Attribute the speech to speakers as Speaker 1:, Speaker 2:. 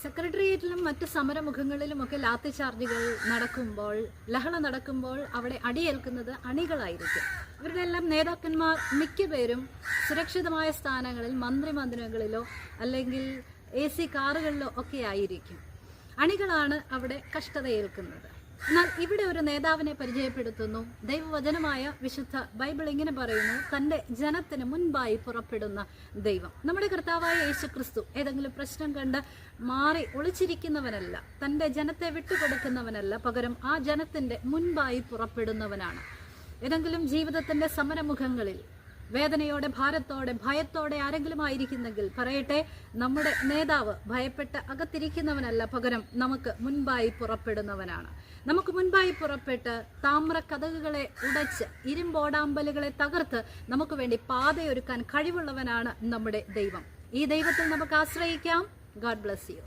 Speaker 1: സെക്രട്ടേറിയറ്റിലും മറ്റ് സമരമുഖങ്ങളിലുമൊക്കെ ലാത്തി ചാർജുകൾ നടക്കുമ്പോൾ, ലഹള നടക്കുമ്പോൾ അവിടെ അടിയേൽക്കുന്നത് അണികളായിരിക്കും. ഇവരുടെ എല്ലാം നേതാക്കന്മാർ മിക്കപേരും സുരക്ഷിതമായ സ്ഥാനങ്ങളിൽ മന്ത്രിമന്ദിരങ്ങളിലോ അല്ലെങ്കിൽ AC കാറുകളിലോ ഒക്കെ ആയിരിക്കും. അണികളാണ് അവിടെ കഷ്ടതയേൽക്കുന്നത്. എന്നാൽ ഇവിടെ ഒരു നേതാവിനെ പരിചയപ്പെടുത്തുന്നു. ദൈവവചനമായ വിശുദ്ധ ബൈബിൾ ഇങ്ങനെ പറയുന്നു: തൻ്റെ ജനത്തിന് മുൻപായി പുറപ്പെടുന്ന ദൈവം. നമ്മുടെ കർത്താവായ യേശുക്രിസ്തു ഏതെങ്കിലും പ്രശ്നം കണ്ട് മാറി ഒളിച്ചിരിക്കുന്നവനല്ല, തൻ്റെ ജനത്തെ വിട്ടുകൊടുക്കുന്നവനല്ല, പകരം ആ ജനത്തിൻ്റെ മുൻപായി പുറപ്പെടുന്നവനാണ്. ഏതെങ്കിലും ജീവിതത്തിൻ്റെ സമരമുഖങ്ങളിൽ വേദനയോടെ, ഭാരത്തോടെ, ഭയത്തോടെ ആരെങ്കിലും ആയിരിക്കുന്നെങ്കിൽ പറയട്ടെ, നമ്മുടെ നേതാവ് ഭയപ്പെട്ട് അകത്തിരിക്കുന്നവനല്ല, പകരം നമുക്ക് മുൻപായി പുറപ്പെടുന്നവനാണ്. നമുക്ക് മുൻപായി പുറപ്പെട്ട് താമ്ര കതകുകളെ ഉടച്ച് ഇരുമ്പോടാമ്പലുകളെ തകർത്ത് നമുക്ക് വേണ്ടി പാതയൊരുക്കാൻ കഴിവുള്ളവനാണ് നമ്മുടെ ദൈവം. ഈ ദൈവത്തിൽ നമുക്ക് ആശ്രയിക്കാം. God bless you.